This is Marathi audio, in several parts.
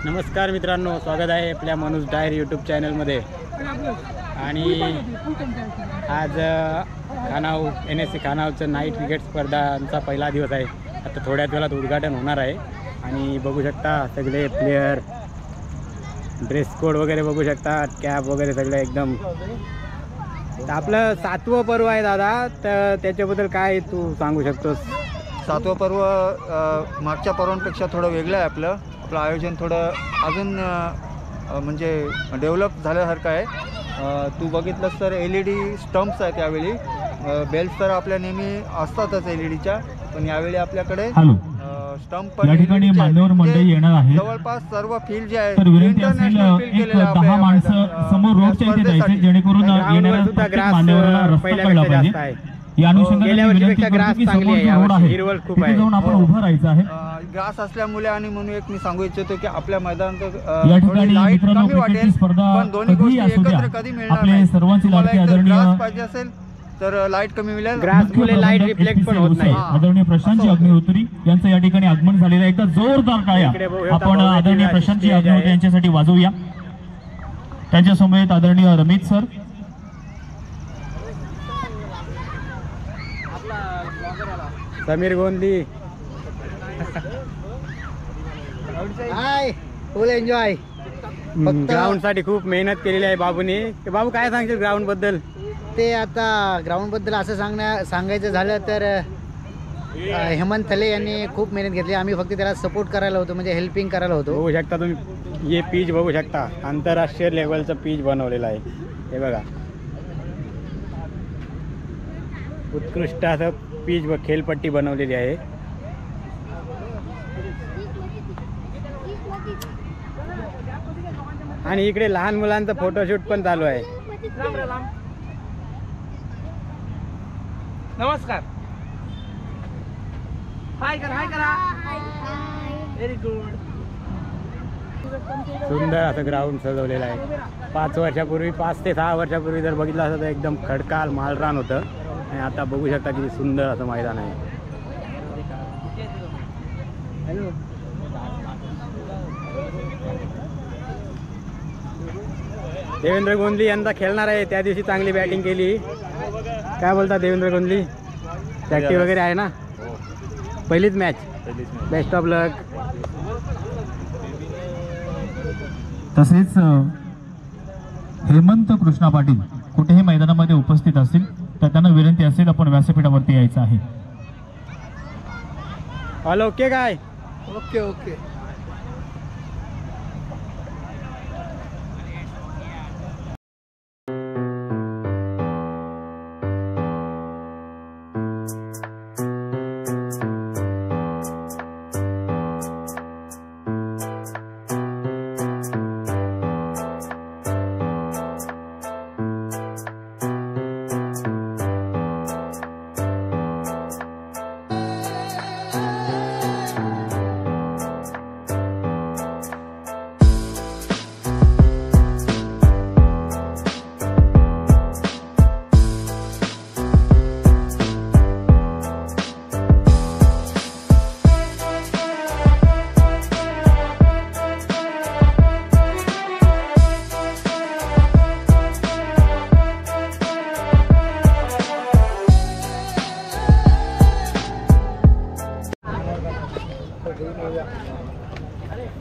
नमस्कार मित्रांनो, स्वागत आहे आपल्या मनोज डायर यूट्यूब चॅनलमध्ये। आणि आज खानाव NSC खानावचं नाईट क्रिकेट स्पर्धांचा पहिला दिवस आहे। आता थोड्याच वेळात उद्घाटन होणार आहे आणि बघू शकता सगळे प्लेयर, ड्रेस कोड वगैरे बघू शकता, कॅप वगैरे सगळे एकदम। आपलं 7वं पर्व आहे दादा, तर त्याच्याबद्दल काय तू सांगू शकतोस? 7वं पर्व मागच्या पर्वांपेक्षा थोडं वेगळं आहे। आपलं आयोजन थोडं अजून म्हणजे डेव्हलप झाल्यासारखं आहे। तू बघितलंस तर LED स्टंप्स आहेत यावेळी। बेल्स तर आपल्या नेहमी असतातच LEDच्या, पण यावेळी आपल्याकडे स्टंप या ठिकाणी मान्यवर मंडळी येणार आहे। जवळपास सर्व फील्ड जे आहे तर विनंती असेल एक 10 माणसं समोर रोडच्या इथे जायचे, जेणेकरून येणाऱ्या मान्यवरांना रस्ता कळला पाहिजे। या अनुषंगाने विनंती करतो की समोर जो रोड आहे तिथे जाऊन आपण उभं राहायचं आहे। ग्रास असल्यामुळे आणि म्हणून एक मी सांगू इच्छितो की आपल्या मैदानात या ठिकाणी मित्रांनो क्रिकेटची स्पर्धा कधी असू द्या, आपले सर्वांची लाडकी आदरणीय पाहिजे असेल तर लाईट कमी मिळेल। ग्रासमुळे लाईट रिफ्लेक्ट पण होत नाही। आदरणीय प्रशांतजी अग्निहोत्री यांचं या ठिकाणी आगमन झालेलं आहे। एकदा जोरदार टाळ्या आपण आदरणीय प्रशांतजी अग्निहोत्री यांच्यासाठी वाजवूया। त्यांच्या समवेत आदरणीय रमेश सर, समीर गोंदी, हाय फुल एन्जॉय। ग्राउंड साठी खूप मेहनत केलेली आहे बाबूने। बाबू काय सांगशील ग्राउंड बद्दल? ते आता ग्राउंड बद्दल असं सांगायचं झालं तर हेमंत थले यांनी खूप मेहनत घेतली। आम्ही फक्त त्याला सपोर्ट करायला होतो, म्हणजे हेल्पिंग करायला होतो। बघू शकता तुम्ही, हे पीच बघू शकता, आंतरराष्ट्रीय लेवलचं पीच बनवलेलं आहे। हे बघा, उत्कृष्ट असं पीच व खेळपट्टी बनवलेली आहे। आणि इकडे लहान मुलांचं फोटोशूट पण चालू आहे। नमस्कार, हाय करा व्हेरी गुड। सुंदर असं ग्राउंड सजवलेलं आहे। 5 वर्षापूर्वी, 5 ते 6 वर्षापूर्वी जर बघितलं असतं तर एकदम खडकाळ माळरान होतं, आणि आता बघू शकता किती सुंदर असं मैदान आहे। देवेंद्र गोंदली यंदा खेळणार आहे। त्या दिवशी चांगली बॅटिंग केली। काय बोलता देवेंद्र गोंदली? प्रॅक्टिस वगैरे आहे ना? पहिलीच मॅच, बेस्ट ऑफ लक। तसेच हेमंत कृष्णा पाटील कुठेही मैदानामध्ये उपस्थित असतील तर त्यांना विनंती असेल आपण व्यासपीठावरती यायचं आहे। ऑल ओके काय? ओके।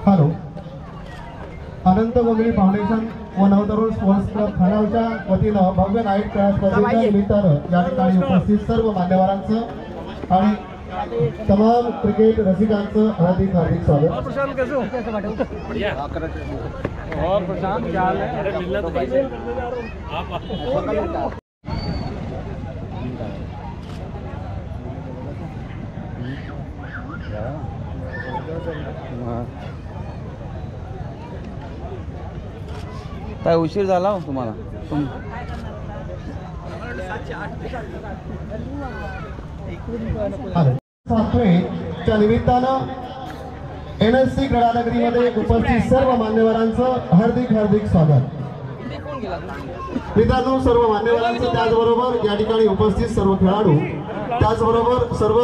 हॅलो, अनंत वगळी फाउंडेशन व नवतरुण स्पोर्ट्स क्लब खानावच्या वतीनं भव्य नाईट खेळ स्पर्धेच्या निमित्तानं या ठिकाणी उपस्थित सर्व मान्यवरांचं आणि तमाम क्रिकेट रसिकांचं हार्दिक स्वागत। काय उशीर झाला हो तुम्हाला? च्या निमित्तानं NSC क्रीडानगरीमध्ये उपस्थित सर्व मान्यवरांचं हार्दिक स्वागत। मित्रांनो, सर्व मान्यवरांचं त्याचबरोबर या ठिकाणी उपस्थित सर्व खेळाडू, त्याचबरोबर सर्व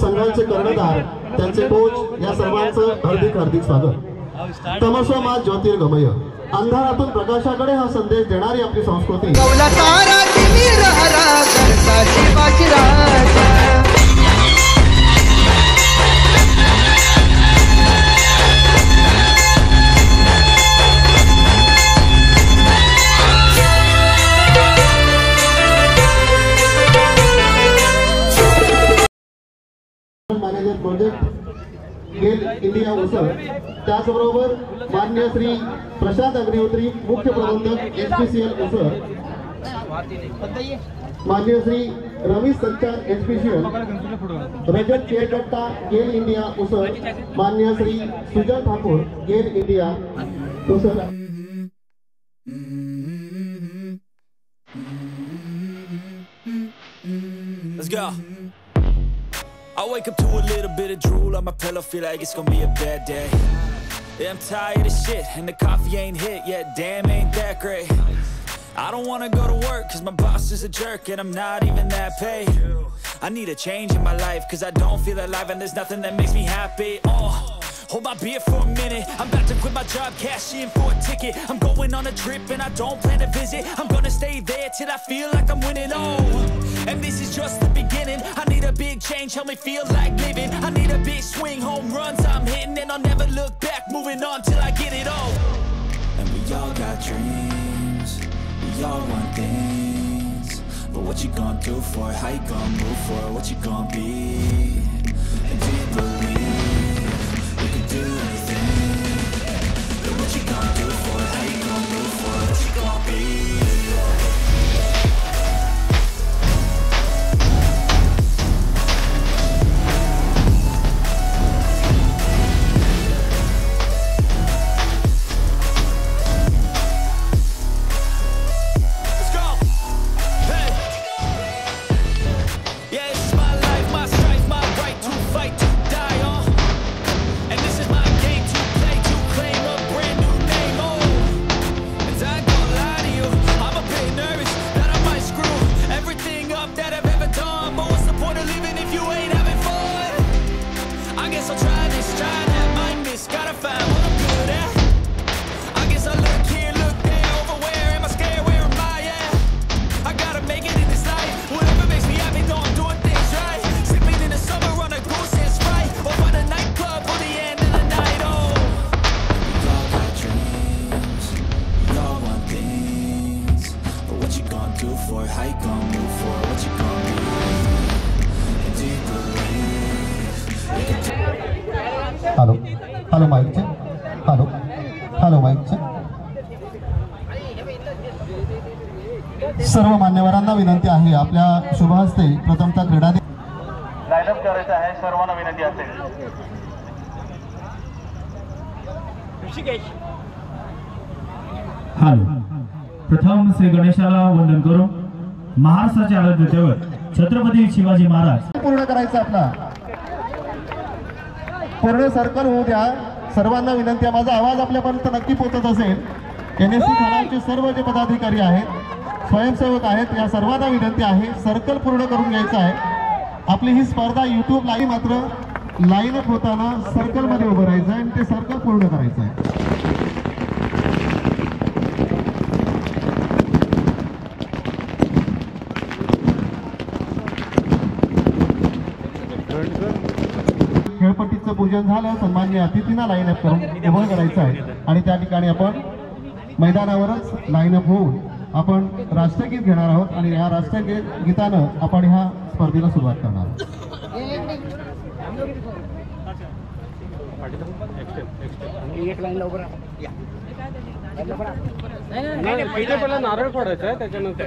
संघांचे कर्णधार, त्यांचे कोच, या सर्वांचं हार्दिक स्वागत। तमसो मा ज्योतिर्गमय, अंधारातून प्रकाशाकडे हा संदेश देणारी आपली संस्कृती. मॅनेजर प्रोजेक्ट गेल इंडिया उसळ, त्याचबरोबर मान्य श्री प्रशांत अग्निहोत्री मुख्य प्रबंधक HPCL उसळ, मान्य श्री रमेश संचार HPCL, रजत केरकट्टा गेल इंडिया उसळ, मान्य श्री सुजय ठाकूर गेल India usal. Let's go. I wake up to a little bit of drool on my pillow, feel like it's gonna be a bad day. Yeah, I'm tired of shit, and the coffee ain't hit yet, damn ain't that great. I don't wanna go to work, cause my boss is a jerk, and I'm not even that paid. I need a change in my life, cause I don't feel alive, and there's nothing that makes me happy. Hold my beer for a minute, I'm about to quit my job, cash in for a ticket. I'm going on a trip and I don't plan to visit. I'm gonna stay there till I feel like I'm winning, and this is just the beginning. I need a big change, help me feel like living. I need a big swing, home runs I'm hitting, and I'll never look back, moving on till I get it all. And we all got dreams, we all want things, but what you gonna do for it? How you gonna move for it? What you gonna be? And do you believe you can do anything? But what you gonna do for it? How you gonna move for it? What you gonna be? Hello hello mic check, hello hello mic check. सर्व मान्यवरांना विनंती आहे, आपल्या शुभ हस्ते प्रथमतः क्रीडा लाईनअप करायचा आहे. सर्वांना विनंती असेल. हॅलो, प्रथम श्री गणेशाला वंदन करू. महाराष्ट्राच्या आराध्य छत्रपती शिवाजी महाराज पूर्ण करायचं आपला पूर्ण सर्कल होऊ द्या. सर्वांना विनंती आहे, माझा आवाज आपल्यापर्यंत नक्की पोहोचत असेल. NSC खानावचे सर्व जे पदाधिकारी आहेत, स्वयंसेवक आहेत, या सर्वांना विनंती आहे सर्कल पूर्ण करून घ्यायचं आहे. आपली ही स्पर्धा YouTube लाईव्ह मात्र लाईनअप होताना सर्कलमध्ये उभं राहायचं आहे आणि ते सर्कल पूर्ण करायचं आहे. खेळपट्टीचं पूजन झालं, सन्माननीय अतिथींना लाईनअप करून उभं करायचं आहे आणि त्या ठिकाणी आपण मैदानावरच लाईनअप होऊन आपण राष्ट्रगीत घेणार आहोत आणि या राष्ट्रगीतानं आपण ह्या स्पर्धेला सुरुवात करणार आहोत. नारळ फोडायचा आहे त्याच्यानंतर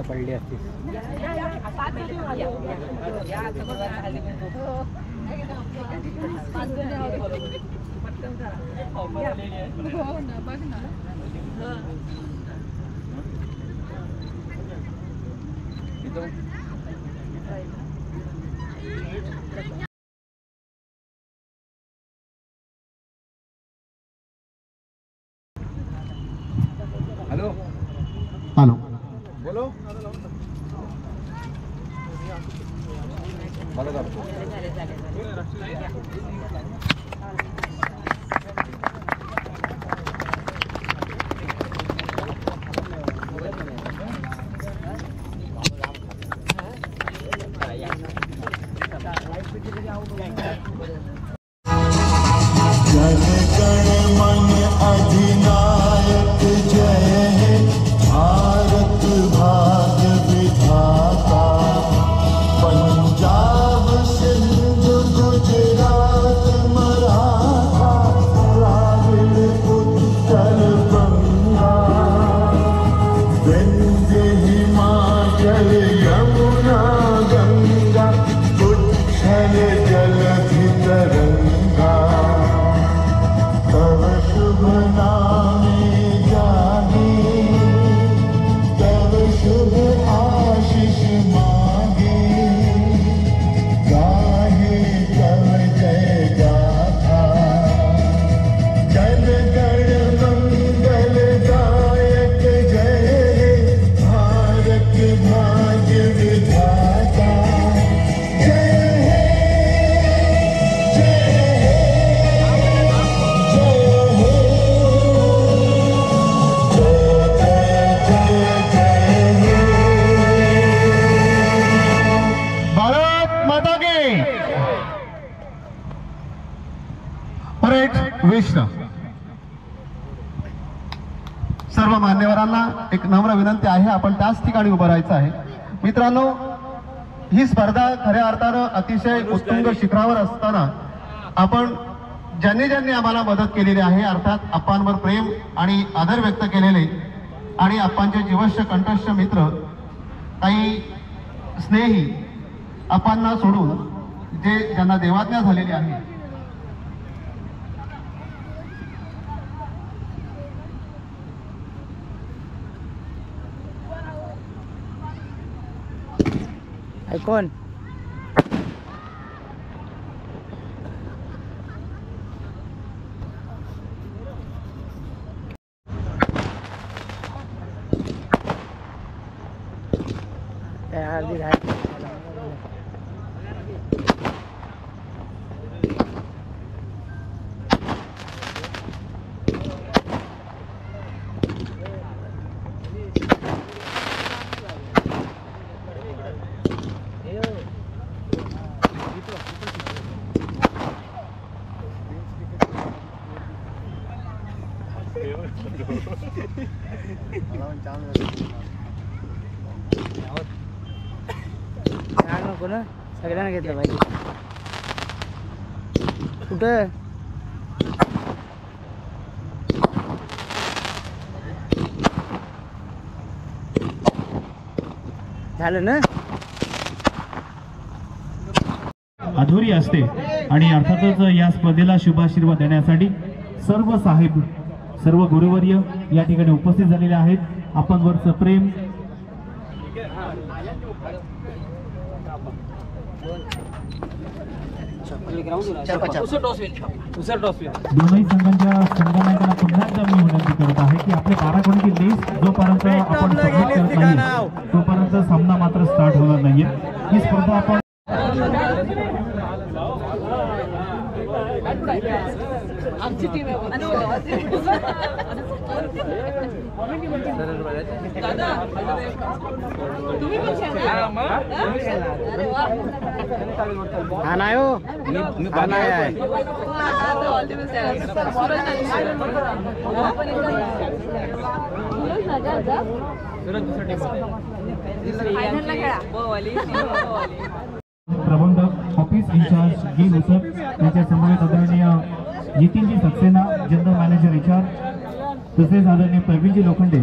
पडली असती. हॅलो विष्णू सर्व मान्यवरांना एक नम्र विनंती आहे, आपण त्याच ठिकाणी उभं राहायचं आहे. मित्रांनो, ही स्पर्धा खऱ्या अर्थानं अतिशय उत्तुंग शिखरावर असताना आपण ज्यांनी आम्हाला मदत केलेली आहे, अर्थात आप्पांवर प्रेम आणि आदर व्यक्त केलेले आणि आप्पांचे जीवश्य कंठस्थ मित्र काही स्नेही आप्पांना सोडून जे ज्यांना देवाज्ञा झालेली आहे, कोण नको ना, सगळ्यांना घेतलं पाहिजे. कुठं झालं ना, अधुरी असते. आणि अर्थातच या स्पर्धेला शुभाशीर्वाद देण्यासाठी सर्व साहेब, सर्व गुरुवर्य या ठिकाणी उपस्थित झालेले आहेत. आपण वरचं प्रेम दोनही संघांच्या संघनायकांना पुन्हा एकदा मी विनंती करत आहे की आपले बाराखोणीची लिस्ट जोपर्यंत आपण सबमिट करत नाही तोपर्यंत सामना मात्र स्टार्ट होणार नाहीये. ही स्पर्धा आपण आमची टीम आहे. तुम्ही पण खेळणार? हा नाही हो, मी बनाय आहे. प्रबंधक ऑफिस इंचार्ज गे उसप त्यांच्या समवेत आदरणीय Nitinji Saxena general manager HR, तसेच आदरणीय Pravinji Lokhande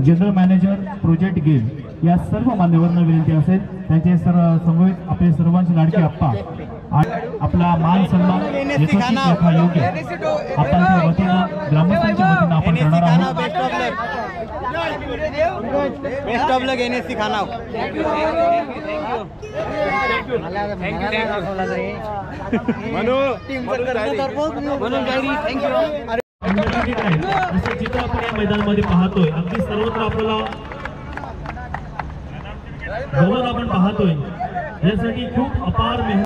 general manager project गेम या सर्व मान्यवरांना विनंती असेल त्यांचे समवेत आपले सर्वांचे लाडके आप्पा आणि आपला मान सन्मान यशस्वी योग्य आपल्या वतीनं ग्रामस्थांच्या वतीनं आपण करणार आहोत. Best of luck NSC खानाव. जसं जिथं आपण या मैदानामध्ये पाहतोय अगदी सर्वत्र आपल्याला गवत आपण पाहतोय यासाठी खूप अपार मेहनत